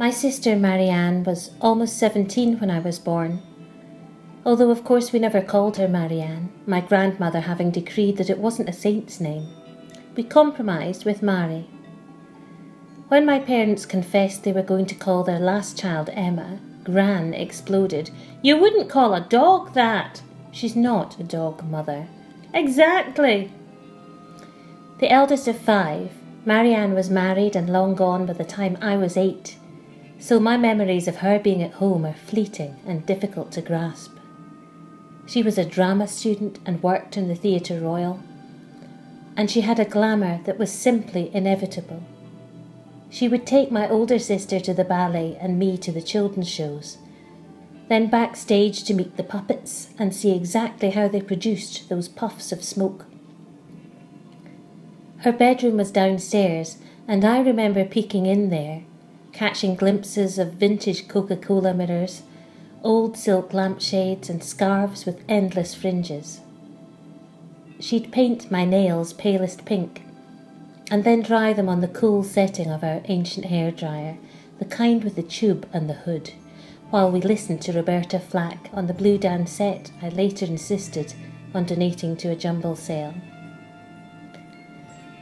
My sister Marianne was almost 17 when I was born, although of course we never called her Marianne, my grandmother having decreed that it wasn't a saint's name. We compromised with Mary. When my parents confessed they were going to call their last child Emma, Gran exploded. "You wouldn't call a dog that!" "She's not a dog, Mother." "Exactly!" The eldest of 5, Marianne was married and long gone by the time I was 8, so my memories of her being at home are fleeting and difficult to grasp. She was a drama student and worked in the Theatre Royal, and she had a glamour that was simply inevitable. She would take my older sister to the ballet and me to the children's shows, then backstage to meet the puppets and see exactly how they produced those puffs of smoke. Her bedroom was downstairs, and I remember peeking in there, catching glimpses of vintage Coca-Cola mirrors, old silk lampshades and scarves with endless fringes. She'd paint my nails palest pink, and then dry them on the cool setting of our ancient hairdryer, the kind with the tube and the hood, while we listened to Roberta Flack on the blue down set I later insisted on donating to a jumble sale.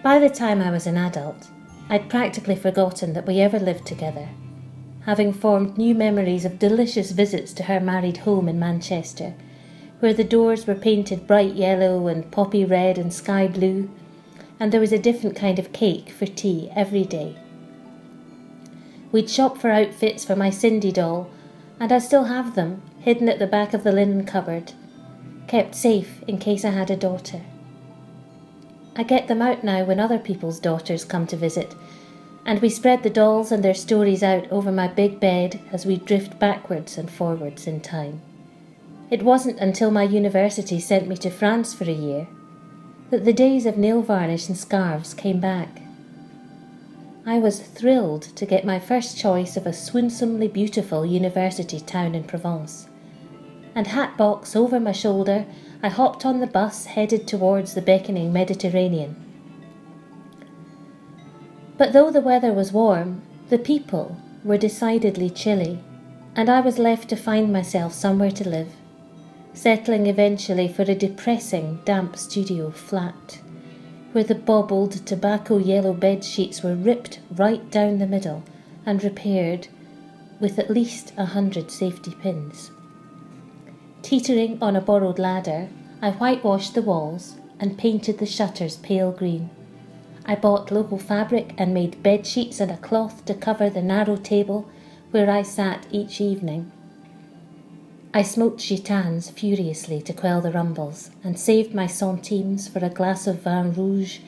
By the time I was an adult, I'd practically forgotten that we ever lived together, having formed new memories of delicious visits to her married home in Manchester, where the doors were painted bright yellow and poppy red and sky blue, and there was a different kind of cake for tea every day. We'd shop for outfits for my Cindy doll, and I still have them, hidden at the back of the linen cupboard, kept safe in case I had a daughter. I get them out now when other people's daughters come to visit, and we spread the dolls and their stories out over my big bed as we drift backwards and forwards in time. It wasn't until my university sent me to France for a year that the days of nail varnish and scarves came back. I was thrilled to get my first choice of a swoonsomely beautiful university town in Provence, and hat box over my shoulder, I hopped on the bus headed towards the beckoning Mediterranean. But though the weather was warm, the people were decidedly chilly, and I was left to find myself somewhere to live, settling eventually for a depressing, damp studio flat, where the bobbled tobacco yellow bed sheets were ripped right down the middle and repaired with at least 100 safety pins. Teetering on a borrowed ladder, I whitewashed the walls and painted the shutters pale green. I bought local fabric and made bed sheets and a cloth to cover the narrow table where I sat each evening. I smoked gitanes furiously to quell the rumbles and saved my centimes for a glass of vin rouge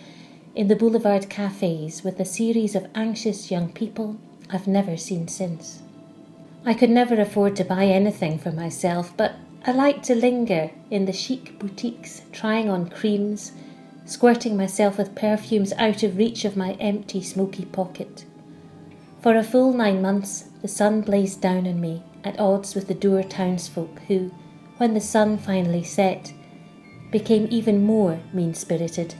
in the boulevard cafes with a series of anxious young people I've never seen since. I could never afford to buy anything for myself, but I liked to linger in the chic boutiques, trying on creams, squirting myself with perfumes out of reach of my empty, smoky pocket. For a full 9 months, the sun blazed down on me, at odds with the dour townsfolk who, when the sun finally set, became even more mean-spirited,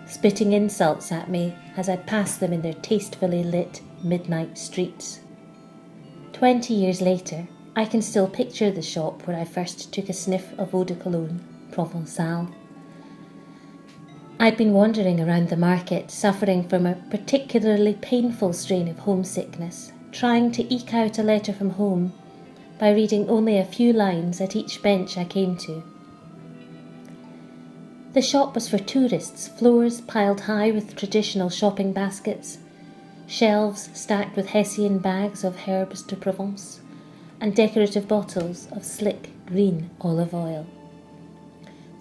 spitting insults at me as I passed them in their tastefully lit midnight streets. 20 years later, I can still picture the shop where I first took a sniff of eau de cologne, Provençal. I'd been wandering around the market, suffering from a particularly painful strain of homesickness, trying to eke out a letter from home by reading only a few lines at each bench I came to. The shop was for tourists, floors piled high with traditional shopping baskets, shelves stacked with Hessian bags of herbes de Provence, and decorative bottles of slick green olive oil.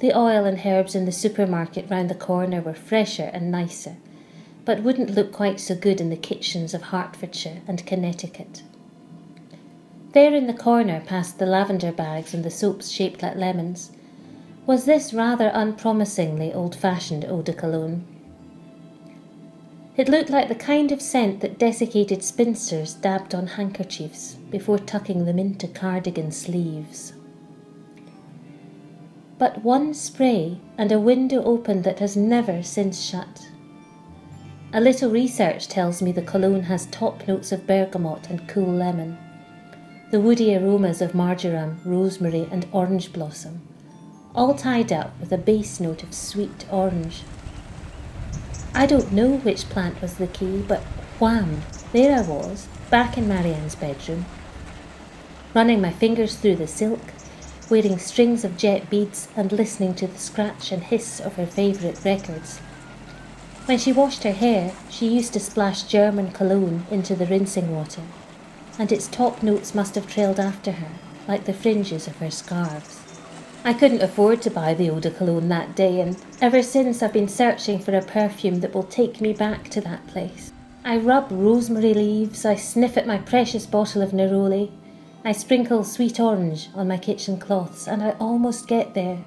The oil and herbs in the supermarket round the corner were fresher and nicer, but wouldn't look quite so good in the kitchens of Hertfordshire and Connecticut. There in the corner, past the lavender bags and the soaps shaped like lemons, was this rather unpromisingly old-fashioned eau de cologne. It looked like the kind of scent that desiccated spinsters dabbed on handkerchiefs before tucking them into cardigan sleeves. But one spray and a window opened that has never since shut. A little research tells me the cologne has top notes of bergamot and cool lemon, the woody aromas of marjoram, rosemary and orange blossom, all tied up with a base note of sweet orange. I don't know which plant was the key, but wham, there I was, back in Marianne's bedroom, running my fingers through the silk, wearing strings of jet beads and listening to the scratch and hiss of her favourite records. When she washed her hair, she used to splash German cologne into the rinsing water, and its top notes must have trailed after her, like the fringes of her scarves. I couldn't afford to buy the eau de cologne that day, and ever since I've been searching for a perfume that will take me back to that place. I rub rosemary leaves, I sniff at my precious bottle of neroli, I sprinkle sweet orange on my kitchen cloths, and I almost get there.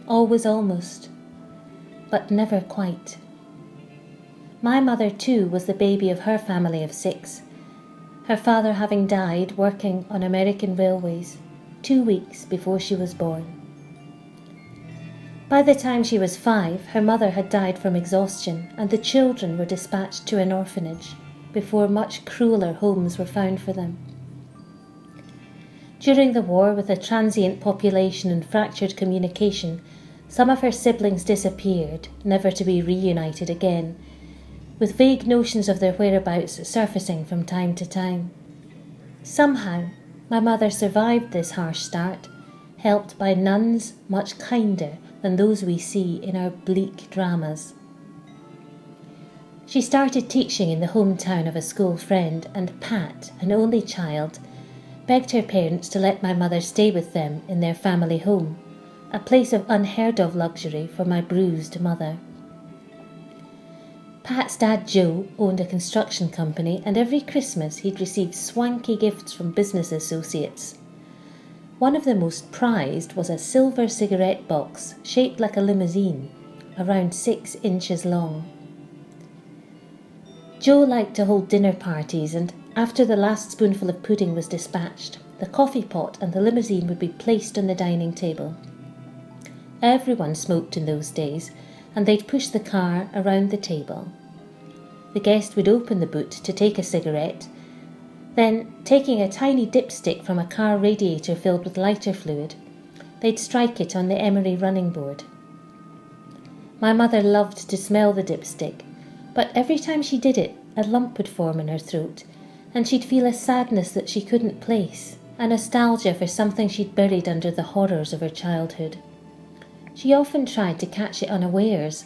Always almost. But never quite. My mother too was the baby of her family of 6, her father having died working on American railways 2 weeks before she was born. By the time she was 5, her mother had died from exhaustion, and the children were dispatched to an orphanage before much crueler homes were found for them. During the war, with a transient population and fractured communication, some of her siblings disappeared, never to be reunited again, with vague notions of their whereabouts surfacing from time to time. Somehow, my mother survived this harsh start, helped by nuns much kinder than those we see in our bleak dramas. She started teaching in the hometown of a school friend, and Pat, an only child, begged her parents to let my mother stay with them in their family home, a place of unheard of luxury for my bruised mother. Pat's dad Joe owned a construction company, and every Christmas he'd receive swanky gifts from business associates. One of the most prized was a silver cigarette box shaped like a limousine, around 6 inches long. Joe liked to hold dinner parties, and after the last spoonful of pudding was dispatched, the coffee pot and the limousine would be placed on the dining table. Everyone smoked in those days, and they'd push the car around the table. The guest would open the boot to take a cigarette, then, taking a tiny dipstick from a car radiator filled with lighter fluid, they'd strike it on the emery running board. My mother loved to smell the dipstick, but every time she did it, a lump would form in her throat, and she'd feel a sadness that she couldn't place, a nostalgia for something she'd buried under the horrors of her childhood. She often tried to catch it unawares,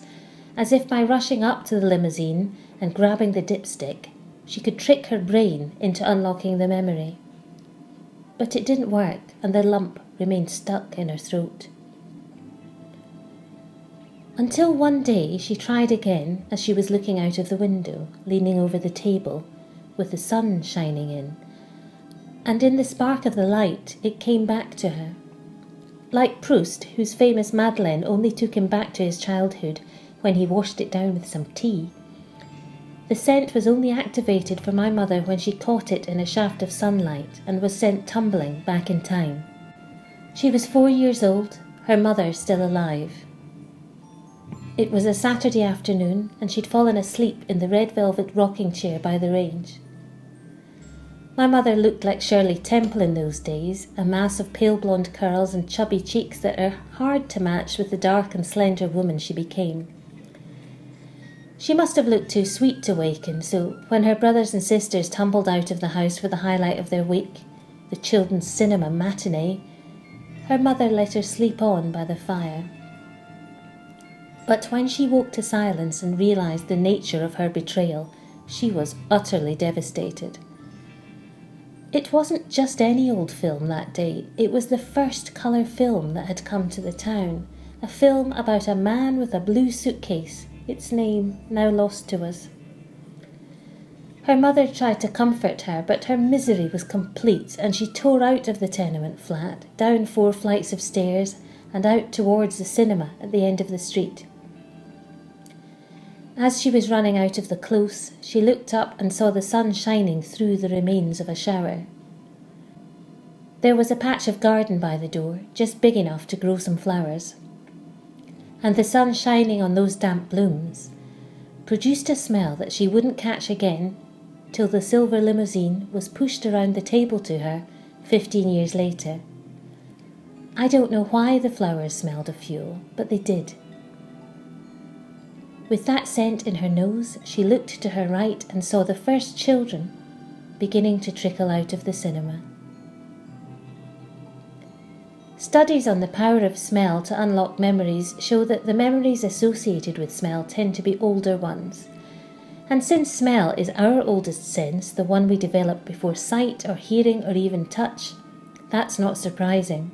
as if by rushing up to the limousine and grabbing the dipstick, she could trick her brain into unlocking the memory. But it didn't work, and the lump remained stuck in her throat. Until one day she tried again as she was looking out of the window, leaning over the table, with the sun shining in, and in the spark of the light it came back to her. Like Proust, whose famous Madeleine only took him back to his childhood when he washed it down with some tea, the scent was only activated for my mother when she caught it in a shaft of sunlight and was sent tumbling back in time. She was 4 years old, her mother still alive. It was a Saturday afternoon, and she'd fallen asleep in the red velvet rocking chair by the range. My mother looked like Shirley Temple in those days, a mass of pale blonde curls and chubby cheeks that are hard to match with the dark and slender woman she became. She must have looked too sweet to waken, so when her brothers and sisters tumbled out of the house for the highlight of their week, the children's cinema matinee, her mother let her sleep on by the fire. But when she woke to silence and realised the nature of her betrayal, she was utterly devastated. It wasn't just any old film that day, it was the first colour film that had come to the town, a film about a man with a blue suitcase, its name now lost to us. Her mother tried to comfort her, but her misery was complete, and she tore out of the tenement flat, down 4 flights of stairs, and out towards the cinema at the end of the street. As she was running out of the close, she looked up and saw the sun shining through the remains of a shower. There was a patch of garden by the door, just big enough to grow some flowers. And the sun shining on those damp blooms produced a smell that she wouldn't catch again till the silver limousine was pushed around the table to her 15 years later. I don't know why the flowers smelled of fuel, but they did. With that scent in her nose, she looked to her right and saw the first children beginning to trickle out of the cinema. Studies on the power of smell to unlock memories show that the memories associated with smell tend to be older ones. And since smell is our oldest sense, the one we develop before sight or hearing or even touch, that's not surprising.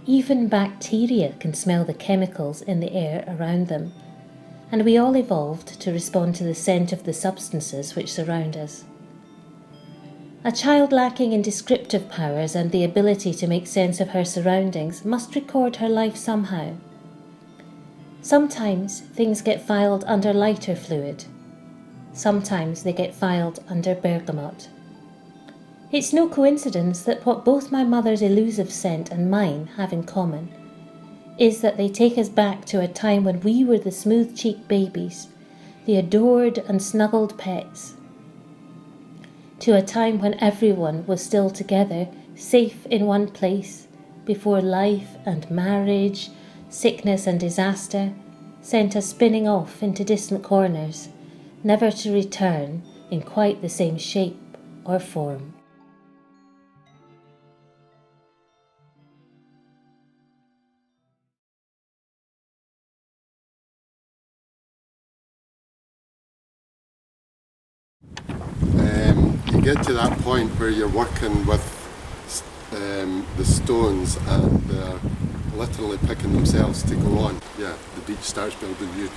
Even bacteria can smell the chemicals in the air around them, and we all evolved to respond to the scent of the substances which surround us. A child lacking in descriptive powers and the ability to make sense of her surroundings must record her life somehow. Sometimes things get filed under lighter fluid. Sometimes they get filed under bergamot. It's no coincidence that what both my mother's elusive scent and mine have in common is that they take us back to a time when we were the smooth-cheeked babies, the adored and snuggled pets, to a time when everyone was still together, safe in one place, before life and marriage, sickness and disaster sent us spinning off into distant corners, never to return in quite the same shape or form. You get to that point where you're working with the stones and they're literally picking themselves to go on. Yeah, the beach starts building you.